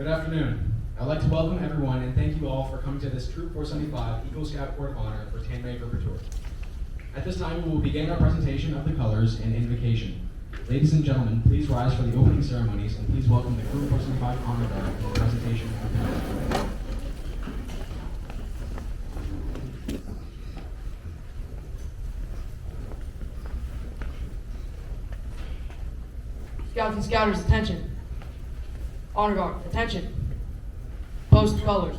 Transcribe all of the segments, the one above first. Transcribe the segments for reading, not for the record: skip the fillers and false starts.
Good afternoon. I'd like to welcome everyone and thank you all for coming to this Troop 475 Eagle Scout Court of Honor for Tanmay Vurputoor. At this time, we will begin our presentation of the colors and invocation. Ladies and gentlemen, please rise for the opening ceremonies and please welcome the Troop 475 Honor Guard for the presentation of the colors. Scouts and Scouters, attention. Honor Guard, attention. Post colors.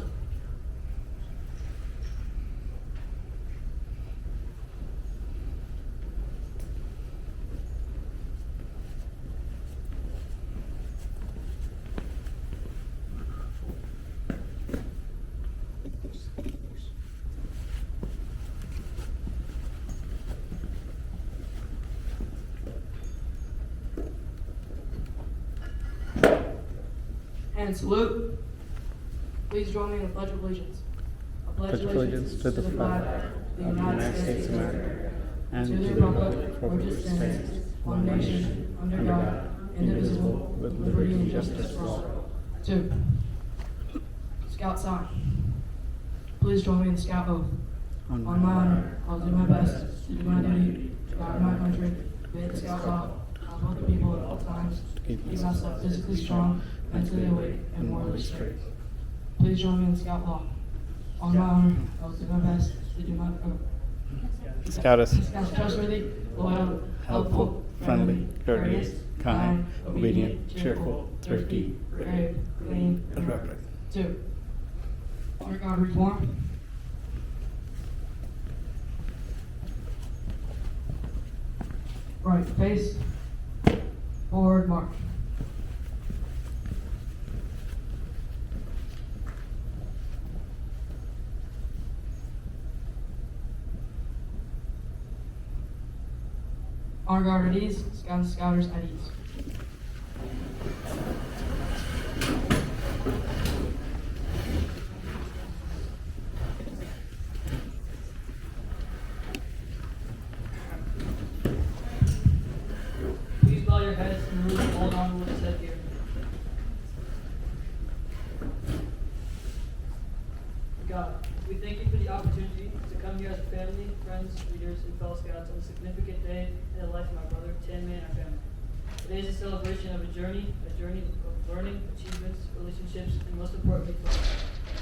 And salute. Please join me in the Pledge of Allegiance. I pledge allegiance to the flag of the United States of America and to the republic for which it stands, one nation, under God, indivisible, with liberty and justice for all. 2. Scout sign. Please join me in the Scout oath. On my honor, I'll do my best to do my duty to guard my country, obey the Scout law, help the people at all times, keep myself physically strong, mentally awake, and morally straight. Please join me in the Scout law. On my honor, I will do my best to do my Scouters. Scouts trustworthy, loyal, helpful, friendly, courteous, kind, obedient, cheerful, thrifty, brave, clean, and reckless. 2. Honor Guard reform. Right face, forward march. Honor Guard at ease, Scouts and Scouters at ease. Please bow your heads and remove all non-religious headgear. God, we thank you for the opportunity to come here as family, friends, leaders, and fellow Scouts on a significant day in the life of my brother, Tanmay, and our family. Today is a celebration of a journey of learning, achievements, relationships, and most importantly, fun.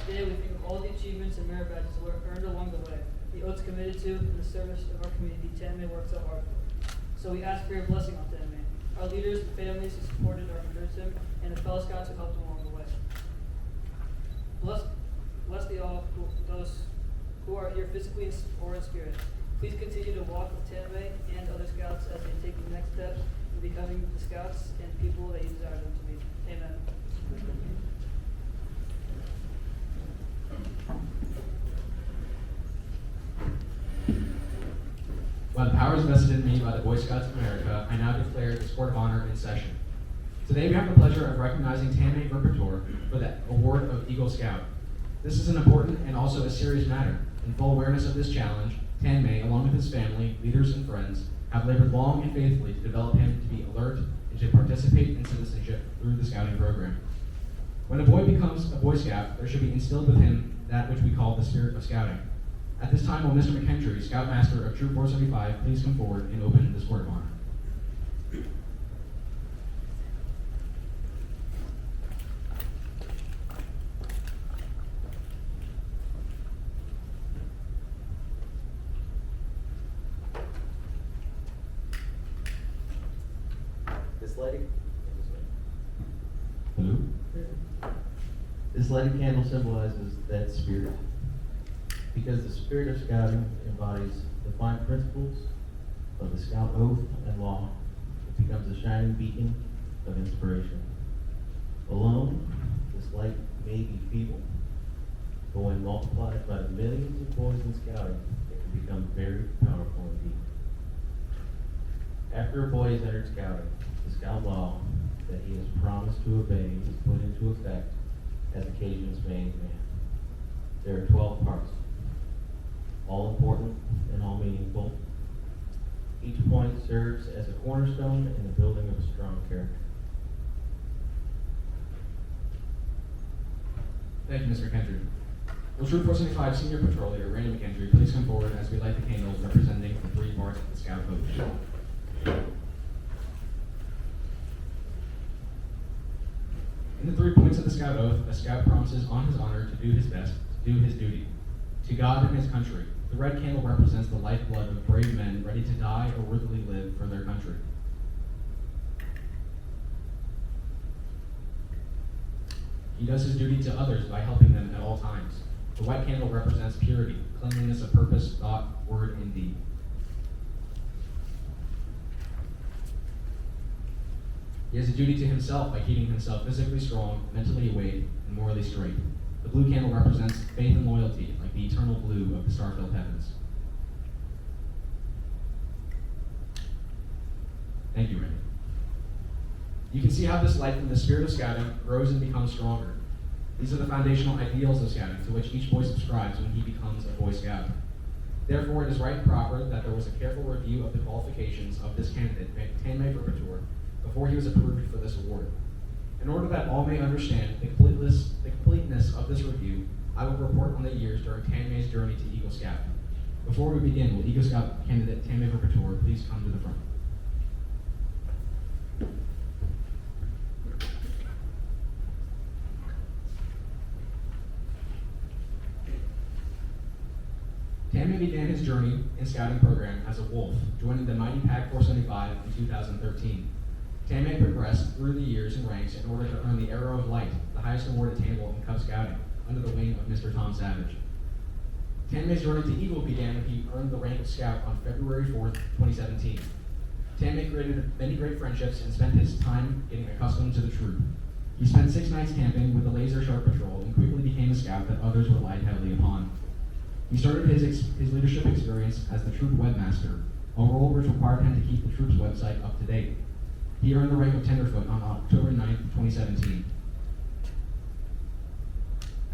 Today we think of all the achievements and merit badges earned along the way, the oaths committed to, and the service of our community Tanmay worked so hard for. So we ask for your blessing on Tanmay, our leaders, the families who supported or encouraged him, and the fellow Scouts who helped him along the way. Bless those who are here physically or in spirit. Please continue to walk with Tanmay and other Scouts as they take the next steps in becoming the Scouts and people that you desire them to be. Amen. By the powers vested in me by the Boy Scouts of America, I now declare this Court of Honor in session. Today we have the pleasure of recognizing Tanmay Vurputoor for the award of Eagle Scout. This is an important and also a serious matter. In full awareness of this challenge, Tanmay, along with his family, leaders, and friends, have labored long and faithfully to develop him to be alert and to participate in citizenship through the Scouting program. When a boy becomes a Boy Scout, there should be instilled with him that which we call the spirit of Scouting. At this time, will Mr. McKentry, Scoutmaster of Troop 475, please come forward and open this Court of Honor. This lighted candle symbolizes that spirit, because the spirit of Scouting embodies the fine principles of the Scout oath and law. It becomes a shining beacon of inspiration. Alone, this light may be feeble, but when multiplied by the millions of boys in Scouting, it can become very powerful indeed. After a boy has entered Scouting, the Scout law that he has promised to obey is put into effect as occasions may demand. There are 12 parts, all important and all meaningful. Each point serves as a cornerstone in the building of a strong character. Thank you, Mr. McKendry. Will Troop 475 Senior Patrol Leader Randy McKendry please come forward as we light the candles representing the 3 parts of the Scout Oath. In the 3 points of the Scout Oath, a Scout promises on his honor to do his best, to do his duty. To God and his country. The red candle represents the lifeblood of brave men ready to die or worthily live for their country. He does his duty to others by helping them at all times. The white candle represents purity, cleanliness of purpose, thought, word, and deed. He has a duty to himself by keeping himself physically strong, mentally awake, and morally straight. The blue candle represents faith and loyalty, like the eternal blue of the star-filled heavens. Thank you, Randy. You can see how this light from the spirit of scouting grows and becomes stronger. These are the foundational ideals of scouting to which each boy subscribes when he becomes a Boy Scout. Therefore, it is right and proper that there was a careful review of the qualifications of this candidate, Tanmay Vurputoor, before he was approved for this award. In order that all may understand the completeness of this review, I will report on the years during Tanmay's journey to Eagle Scout. Before we begin, will Eagle Scout candidate Tanmay Vurputoor please come to the front? Tanmay began his journey in scouting program as a wolf, joining the mighty Pack 475 in 2013. Tanmay progressed through the years in ranks in order to earn the Arrow of Light, the highest award attainable in Cub Scouting, under the wing of Mr. Tom Savage. Tanmay's journey to Eagle began when he earned the rank of Scout on February 4th, 2017. Tanmay created many great friendships and spent his time getting accustomed to the troop. He spent 6 nights camping with the Laser Shark Patrol and quickly became a scout that others relied heavily upon. He started his leadership experience as the troop webmaster, a role which required him to keep the troop's website up to date. He earned the rank of Tenderfoot on October 9th, 2017.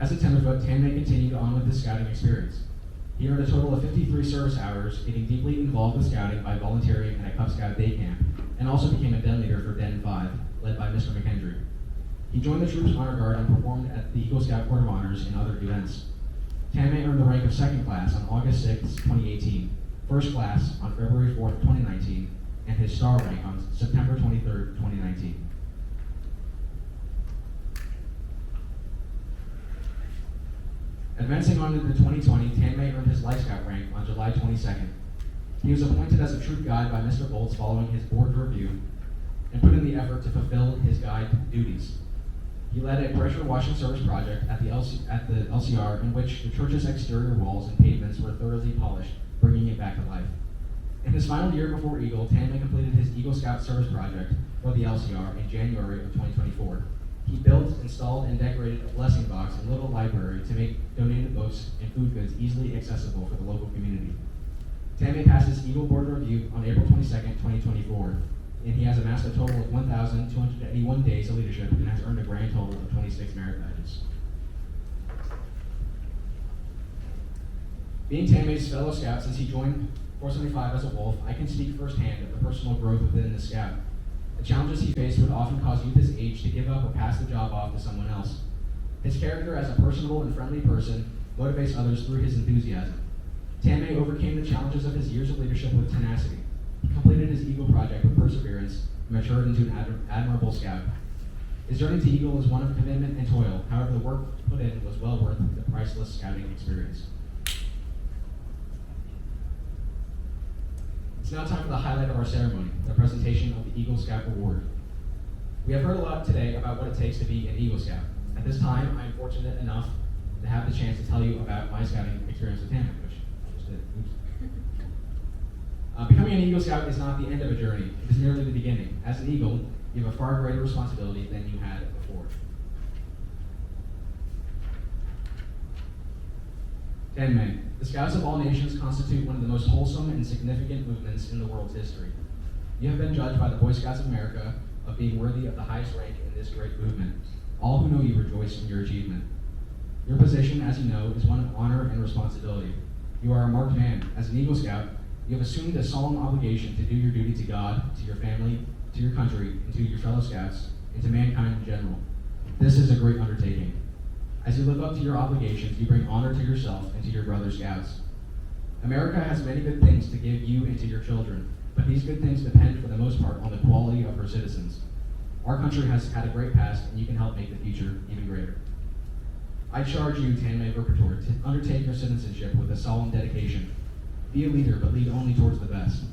As a Tenderfoot, Tanmay continued on with his scouting experience. He earned a total of 53 service hours, getting deeply involved with scouting by volunteering at a Cub Scout day camp, and also became a den leader for Den 5, led by Mr. McKendry. He joined the troop's honor guard and performed at the Eagle Scout Court of Honors and other events. Tanmay earned the rank of second class on August 6, 2018, first class on February 4, 2019, and his star rank on September 23, 2019. Advancing on into 2020, Tanmay earned his Life Scout rank on July 22nd. He was appointed as a troop guide by Mr. Bolts following his board review and put in the effort to fulfill his guide duties. He led a pressure washing service project at the LCR in which the church's exterior walls and pavements were thoroughly polished, bringing it back to life. In his final year before Eagle, Tanmay completed his Eagle Scout service project for the LCR in January of 2024. He built, installed, and decorated a blessing box and little library to make donated books and food goods easily accessible for the local community. Tanmay passed his Eagle Board review on April 22nd, 2024, and he has amassed a total of 1,281 days of leadership and has earned a grand total of 26 merit badges. Being Tanmay's fellow scout since he joined 475 as a wolf, I can speak firsthand of the personal growth within the scout. The challenges he faced would often cause youth his age to give up or pass the job off to someone else. His character as a personable and friendly person motivates others through his enthusiasm. Tanmay overcame the challenges of his years of leadership with tenacity. He completed his Eagle project with perseverance and matured into an admirable scout. His journey to Eagle was one of commitment and toil. However, the work put in was well worth the priceless scouting experience. It's now time for the highlight of our ceremony, the presentation of the Eagle Scout Award. We have heard a lot today about what it takes to be an Eagle Scout. At this time, I am fortunate enough to have the chance to tell you about my scouting experience with Tanmay, which I just did. Oops. Becoming an Eagle Scout is not the end of a journey, it is merely the beginning. As an Eagle, you have a far greater responsibility than you had before. Tanmay. The Scouts of all nations constitute one of the most wholesome and significant movements in the world's history. You have been judged by the Boy Scouts of America of being worthy of the highest rank in this great movement. All who know you rejoice in your achievement. Your position, as you know, is one of honor and responsibility. You are a marked man. As an Eagle Scout, you have assumed a solemn obligation to do your duty to God, to your family, to your country, and to your fellow Scouts, and to mankind in general. This is a great undertaking. As you live up to your obligations, you bring honor to yourself and to your brother scouts. America has many good things to give you and to your children, but these good things depend for the most part on the quality of her citizens. Our country has had a great past, and you can help make the future even greater. I charge you, Tanmay Vurputoor, to undertake your citizenship with a solemn dedication. Be a leader, but lead only towards the best.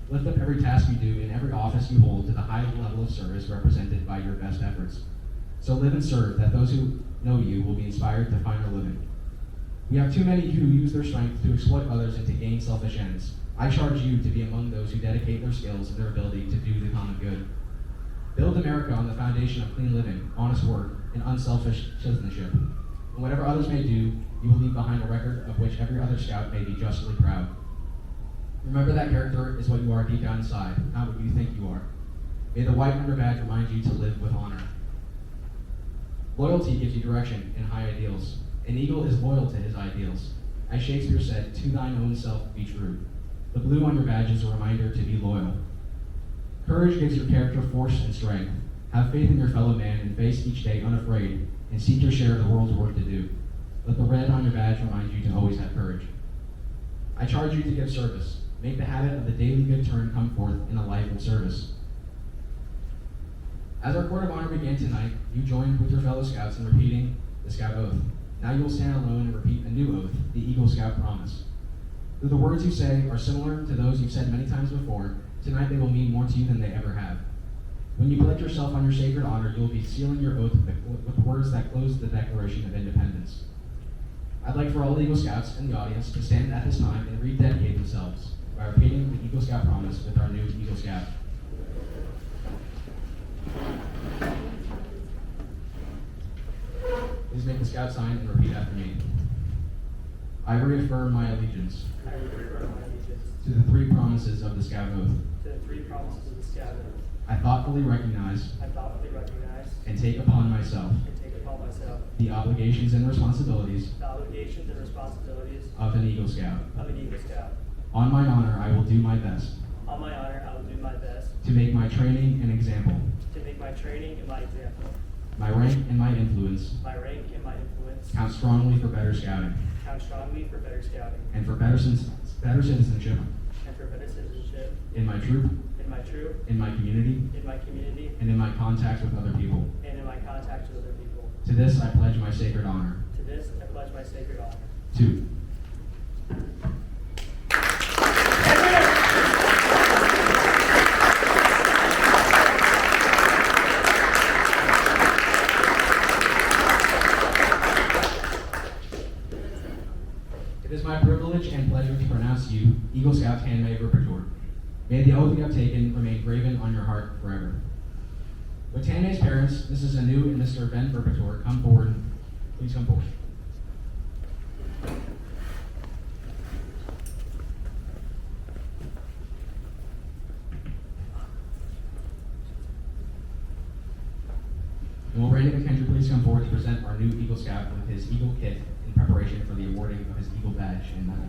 Lift up every task you do and every office you hold to the highest level of service represented by your best efforts. So live and serve, that those who know you will be inspired to find their living. We have too many who use their strength to exploit others and to gain selfish ends. I charge you to be among those who dedicate their skills and their ability to do the common good. Build America on the foundation of clean living, honest work, and unselfish citizenship. And whatever others may do, you will leave behind a record of which every other scout may be justly proud. Remember that character is what you are deep down inside, not what you think you are. May the white underbadge remind you to live with honor. Loyalty gives you direction and high ideals. An eagle is loyal to his ideals. As Shakespeare said, to thine own self be true. The blue on your badge is a reminder to be loyal. Courage gives your character force and strength. Have faith in your fellow man and face each day unafraid, and seek your share of the world's work to do. Let the red on your badge remind you to always have courage. I charge you to give service. Make the habit of the daily good turn come forth in a life of service. As our court of honor began tonight, you joined with your fellow scouts in repeating the scout oath. Now you will stand alone and repeat a new oath, the Eagle Scout promise. Though the words you say are similar to those you've said many times before, tonight they will mean more to you than they ever have. When you pledge yourself on your sacred honor, you will be sealing your oath with words that close the Declaration of Independence. I'd like for all the Eagle Scouts in the audience to stand at this time and rededicate themselves by repeating the Eagle Scout promise with our new Eagle Scout. Please make the scout sign and repeat after me. I reaffirm my allegiance to the three promises of the Scout Oath. I thoughtfully recognize and take upon myself the obligations and responsibilities of an Eagle Scout. On my honor, I will do my best to make my training an example. My rank and my influence count strongly for better scouting and for better citizenship in my troop, in my community, and in my contacts with other people. To this I pledge my sacred honor. Two. It is my privilege and pleasure to pronounce you Eagle Scout Tanmay Vurputoor. May the oath you have taken remain graven on your heart forever. With Tanmay's parents, Mrs. Anu and Mr. Ben Vurputoor, come forward. Please come forward. And will Brandon McKendry please come forward to present our new Eagle Scout with his Eagle kit in preparation for the awarding of his Eagle badge and medal.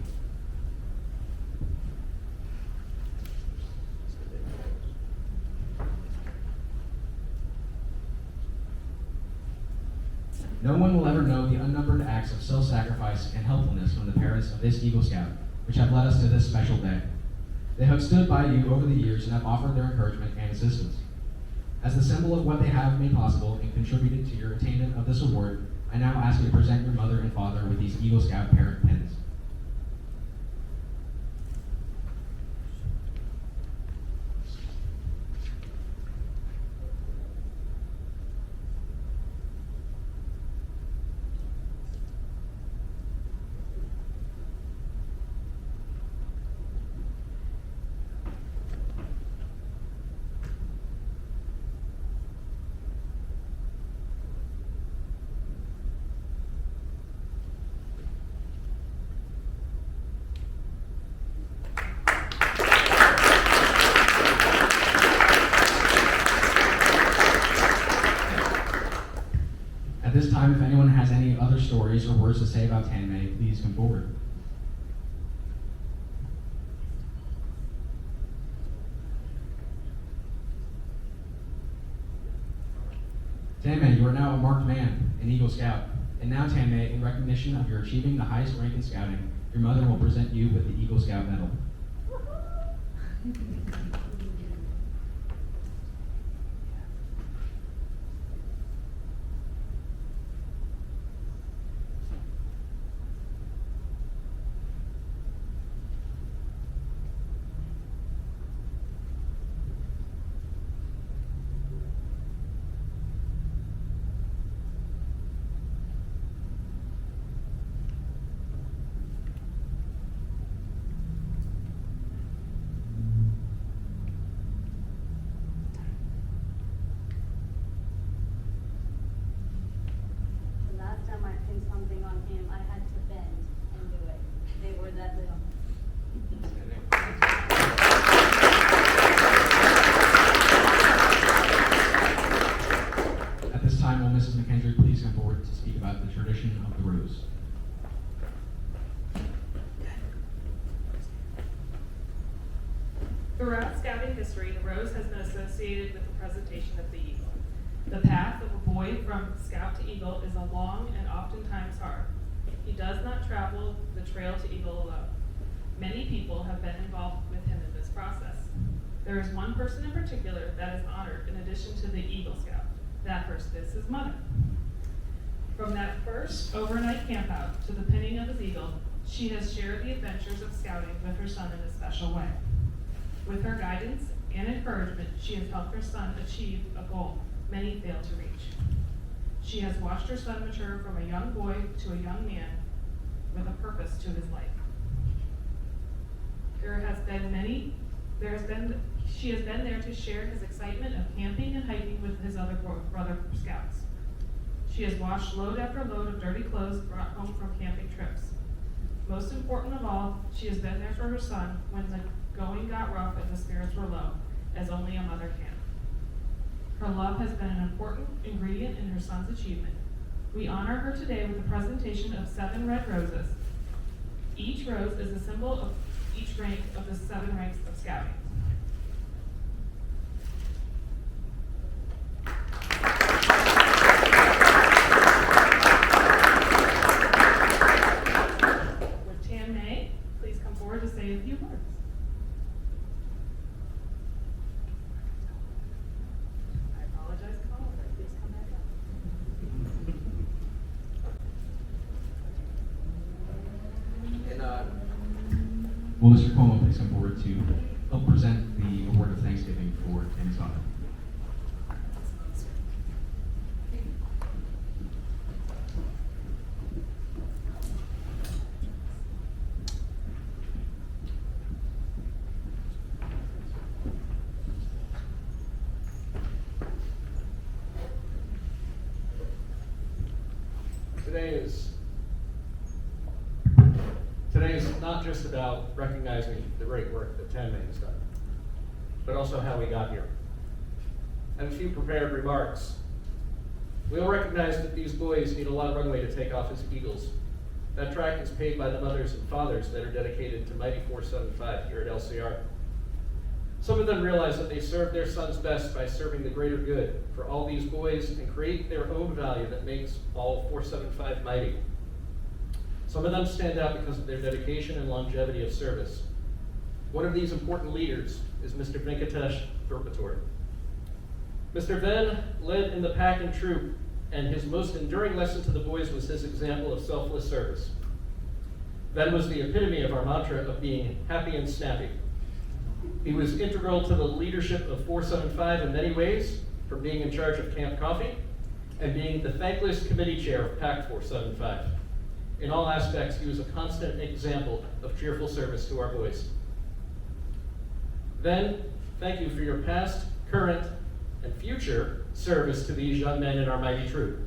No one will ever know the unnumbered acts of self-sacrifice and helpfulness from the parents of this Eagle Scout, which have led us to this special day. They have stood by you over the years and have offered their encouragement and assistance. As the symbol of what they have made possible and contributed to your attainment of this award, I now ask you to present your mother and father with these Eagle Scout parent pins. At this time, if anyone has any other stories or words to say about Tanmay, please come forward. Tanmay, you are now a marked man, an Eagle Scout. And now, Tanmay, in recognition of your achieving the highest rank in scouting, your mother will present you with the Eagle Scout Medal. The last time I pinned something on him, I had to bend and do it. They were that little. At this time, will Mrs. McKendry please come forward to speak about the tradition of the rose? Throughout scouting history, the rose has been associated with the presentation of the eagle. The path of a boy from scout to eagle is a long and oftentimes hard. He does not travel the trail to eagle alone. Many people have been involved with him in this process. There is one person in particular that is honored in addition to the Eagle Scout. That person is his mother. From that first overnight campout to the pinning of his eagle, she has shared the adventures of scouting with her son in a special way. With her guidance and encouragement, she has helped her son achieve a goal many fail to reach. She has watched her son mature from a young boy to a young man with a purpose to his life. She has been there to share his excitement of camping and hiking with his other brother scouts. She has washed load after load of dirty clothes brought home from camping trips. Most important of all, she has been there for her son when the going got rough and the spirits were low, as only a mother can. Her love has been an important ingredient in her son's achievement. We honor her today with the presentation of 7 red roses. Each rose is a symbol of each rank of the 7 ranks of scouting. Would Tanmay please come forward to say a few words? I apologize, Colin, but please come back up. Will Mr. Como please come forward to help present the award of Thanksgiving for Tammy's father? Today is not just about recognizing the great work that Tanmay has done, but also how we got here. I have a few prepared remarks. We all recognize that these boys need a lot of runway to take off as eagles. That track is paid by the mothers and fathers that are dedicated to Mighty 475 here at LCR. Some of them realize that they serve their sons best by serving the greater good for all these boys and create their own value that makes all 475 mighty. Some of them stand out because of their dedication and longevity of service. One of these important leaders is Mr. Vurputoor. Mr. Venn led in the pack and troop, and his most enduring lesson to the boys was his example of selfless service. Venn was the epitome of our mantra of being happy and snappy. He was integral to the leadership of 475 in many ways, from being in charge of Camp Coffee and being the thankless committee chair of PAC 475. In all aspects, he was a constant example of cheerful service to our boys. Then, thank you for your past, current, and future service to these young men in our mighty troop.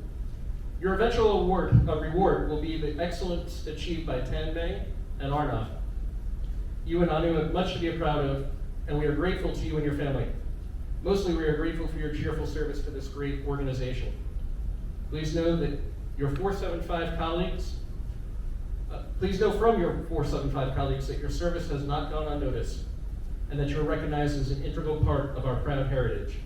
Your eventual reward will be the excellence achieved by Tanmay and Arnav. You and Anu have much to be proud of, and we are grateful to you and your family. Mostly, we are grateful for your cheerful service to this great organization. Please know that your 475 colleagues, please know from your 475 colleagues that your service has not gone unnoticed, and that you're recognized as an integral part of our proud heritage.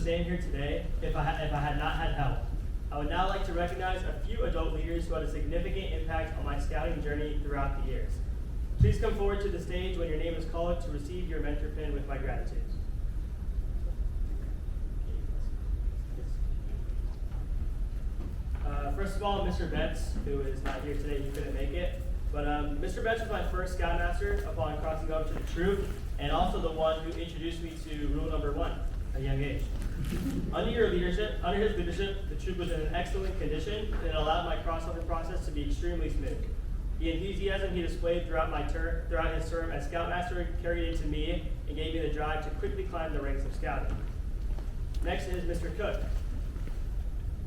stand here today if I had not had help. I would now like to recognize a few adult leaders who had a significant impact on my scouting journey throughout the years. Please come forward to the stage when your name is called to receive your mentor pin with my gratitude. First of all, Mr. Betts, who is not here today, he couldn't make it. But Mr. Betts was my first scoutmaster upon crossing over to the troop, and also the one who introduced me to rule number 1 at a young age. Under his leadership, the troop was in an excellent condition, and it allowed my crossover process to be extremely smooth. The enthusiasm he displayed throughout his term as scoutmaster carried into me and gave me the drive to quickly climb the ranks of scouting. Next is Mr. Cook.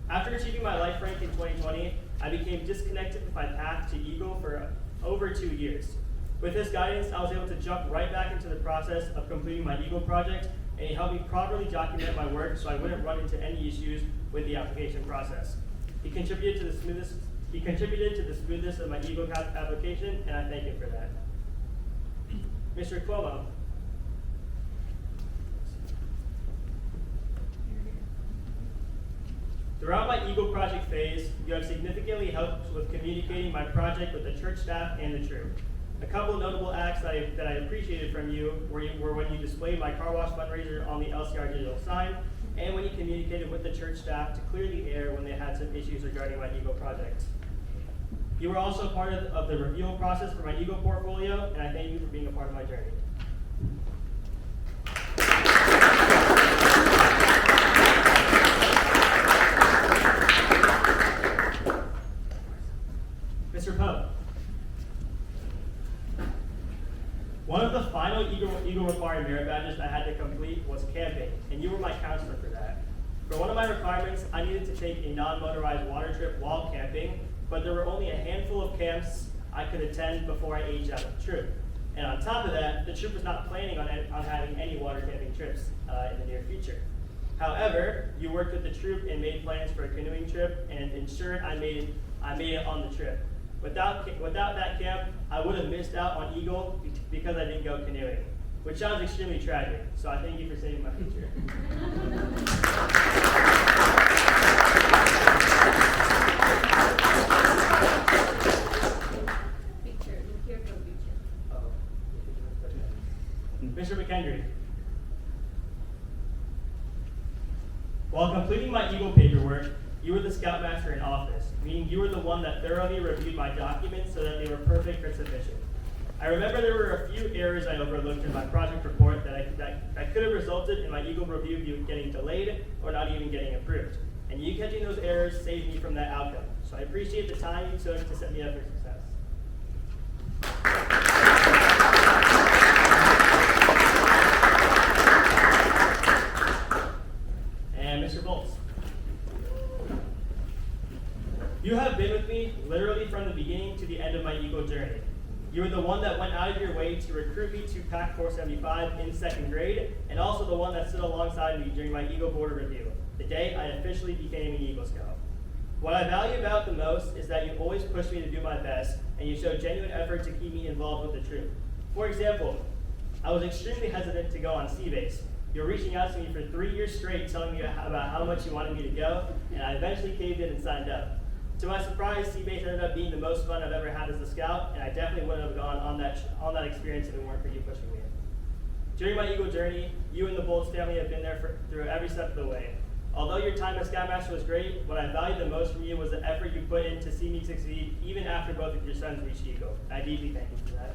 After achieving my life rank in 2020, I became disconnected with my path to Eagle for over 2 years. With his guidance, I was able to jump right back into the process of completing my Eagle project, and he helped me properly document my work so I wouldn't run into any issues with the application process. He contributed to the smoothness of my Eagle application, and I thank him for that. Mr. Cuomo. Throughout my Eagle project phase, you have significantly helped with communicating my project with the church staff and the troop. A couple of notable acts that I appreciated from you were when you displayed my car wash fundraiser on the LCR digital sign, and when you communicated with the church staff to clear the air when they had some issues regarding my Eagle project. You were also part of the review process for my Eagle portfolio, and I thank you for being a part of my journey. Mr. Pope. One of the final Eagle required merit badges I had to complete was camping, and you were my counselor for that. For one of my requirements, I needed to take a non-motorized water trip while camping, but there were only a handful of camps I could attend before I aged out of the troop. And on top of that, the troop was not planning on having any water camping trips in the near future. However, you worked with the troop and made plans for a canoeing trip and ensured I made it on the trip. Without that camp, I would have missed out on Eagle because I didn't go canoeing, which sounds extremely tragic, so I thank you for saving my future. Mr. McKendry. While completing my Eagle paperwork, you were the scoutmaster in office, meaning you were the one that thoroughly reviewed my documents so that they were perfect for submission. I remember there were a few errors I overlooked in my project report that could have resulted in my Eagle review getting delayed or not even getting approved. And you catching those errors saved me from that outcome. So I appreciate the time you took to set me up for success. And Mr. Bolts. You have been with me literally from the beginning to the end of my Eagle journey. You were the one that went out of your way to recruit me to PAC 475 in 2nd grade, and also the one that stood alongside me during my Eagle Board review, the day I officially became an Eagle Scout. What I value about the most is that you always pushed me to do my best, and you showed genuine effort to keep me involved with the troop. For example, I was extremely hesitant to go on sea base. You were reaching out to me for 3 years straight, telling me about how much you wanted me to go, and I eventually caved in and signed up. To my surprise, sea base ended up being the most fun I've ever had as a scout, and I definitely wouldn't have gone on that experience if it weren't for you pushing me. During my Eagle journey, you and the Bolts family have been there through every step of the way. Although your time as Scoutmaster was great, what I valued the most from you was the effort you put in to see me succeed, even after both of your sons reached Eagle. I deeply thank you for that.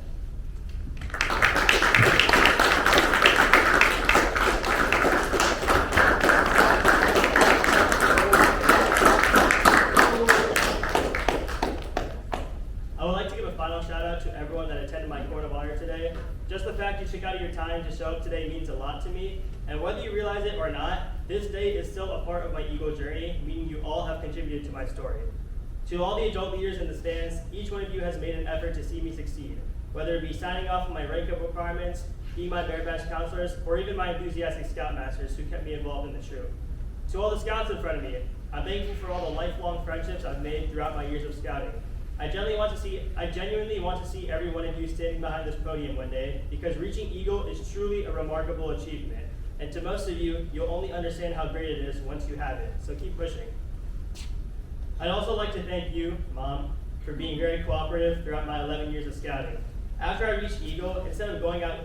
I would like to give a final shout out to everyone that attended my Court of Honor today. Just the fact you took out your time to show up today means a lot to me, and whether you realize it or not, this day is still a part of my Eagle journey, meaning you all have contributed to my story. To all the adult leaders in the stands, each one of you has made an effort to see me succeed, whether it be signing off on my rank-up requirements, being my merit badge counselors, or even my enthusiastic scoutmasters who kept me involved in the troop. To all the scouts in front of me, I'm thankful for all the lifelong friendships I've made throughout my years of scouting. I genuinely want to see every one of you standing behind this podium one day, because reaching Eagle is truly a remarkable achievement. And to most of you, you'll only understand how great it is once you have it, so keep pushing. I'd also like to thank you, Mom, for being very cooperative throughout my 11 years of scouting. After I reached Eagle, instead of going out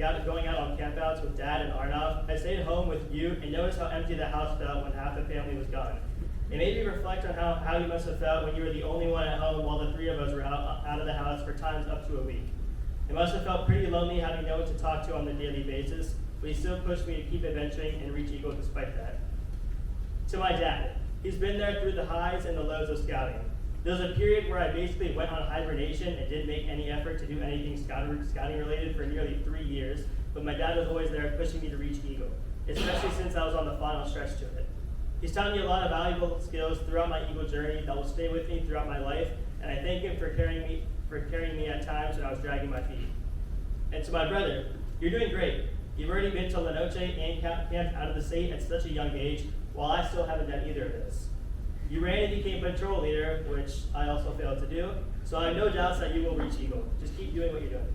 on campouts with Dad and Arnav, I stayed home with you and noticed how empty the house felt when half the family was gone. It made me reflect on how you must have felt when you were the only one at home while the three of us were out of the house for times up to a week. It must have felt pretty lonely having no one to talk to on a daily basis, but he still pushed me to keep adventuring and reach Eagle despite that. To my dad, he's been there through the highs and the lows of scouting. There was a period where I basically went on hibernation and didn't make any effort to do anything scouting related for nearly 3 years, but my dad was always there pushing me to reach Eagle, especially since I was on the final stretch to it. He's taught me a lot of valuable skills throughout my Eagle journey that will stay with me throughout my life, and I thank him for carrying me at times when I was dragging my feet. And to my brother, you're doing great. You've already been to La Noche and camped out of the state at such a young age, while I still haven't done either of this. You ran and became patrol leader, which I also failed to do, so I have no doubts that you will reach Eagle. Just keep doing what you're doing.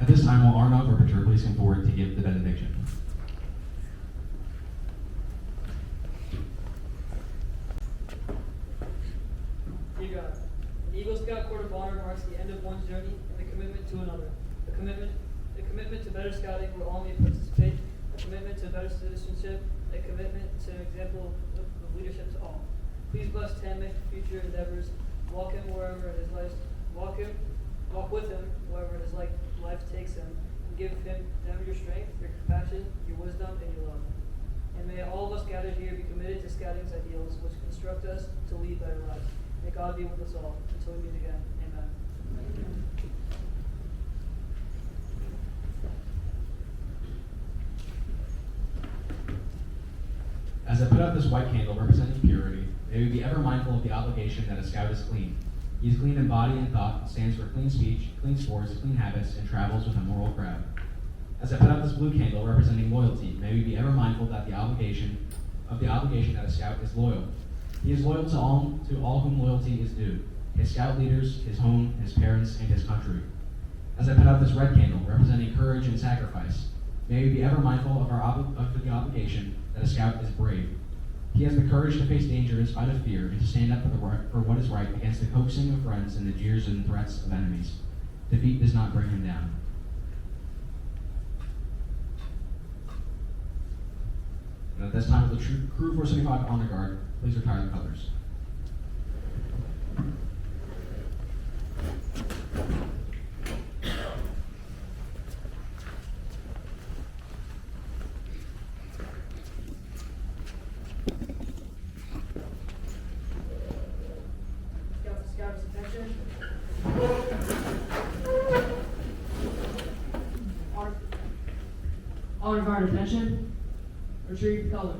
At this time, will Arnav Vurputoor please come forward to give the benediction? Dear God, the Eagle Scout Court of Honor marks the end of one's journey and the commitment to another. The commitment to better scouting where all may participate, a commitment to better citizenship, a commitment to an example of leadership to all. Please bless Tanmay for future endeavors. Walk with him wherever his life takes him, and give them your strength, your compassion, your wisdom, and your love. And may all of us gathered here be committed to scouting's ideals, which construct us to lead better lives. May God be with us all until we meet again. Amen. As I put out this white candle representing purity, may we be ever mindful of the obligation that a scout is clean. He is clean in body and thought, stands for clean speech, clean sports, clean habits, and travels with a moral crowd. As I put out this blue candle representing loyalty, may we be ever mindful that the obligation that a scout is loyal. He is loyal to all whom loyalty is due: his scout leaders, his home, his parents, and his country. As I put out this red candle representing courage and sacrifice, may we be ever mindful of the obligation that a scout is brave. He has the courage to face danger in spite of fear and to stand up for what is right against the coaxing of friends and the jeers and threats of enemies. Defeat does not bring him down. And at this time, will the Crew 475 Honor Guard please retire the colors. Scouts, attention. Honor Guard, attention. Retrieve the colors.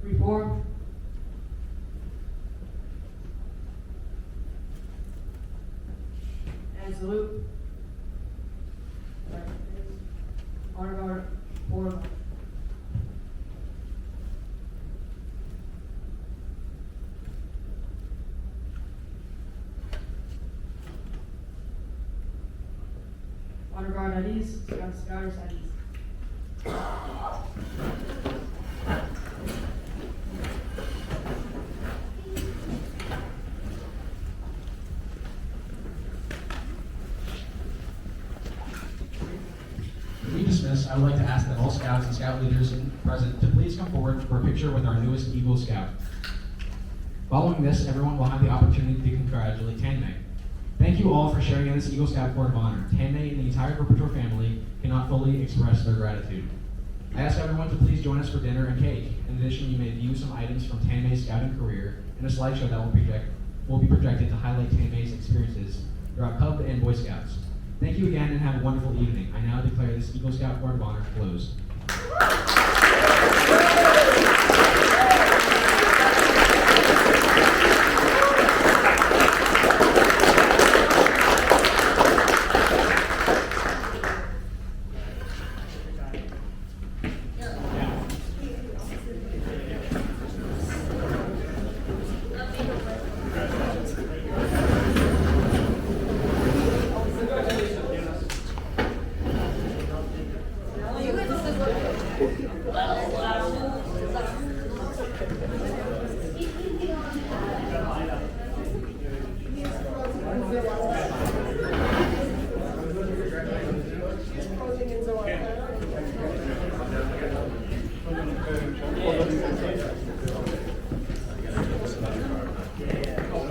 Reform. And salute. Honor Guard, forward. Honor Guard at ease, Scouters at ease. I would like to ask that all scouts and scout leaders present to please come forward for a picture with our newest Eagle Scout. Following this, everyone will have the opportunity to congratulate Tanmay. Thank you all for sharing in this Eagle Scout Court of Honor. Tanmay and the entire Vurputoor family cannot fully express their gratitude. I ask everyone to please join us for dinner and cake. In addition, you may view some items from Tanmay's scouting career in a slideshow that will be projected to highlight Tanmay's experiences throughout Cub and Boy Scouts. Thank you again and have a wonderful evening. I now declare this Eagle Scout Guard of Honor closed.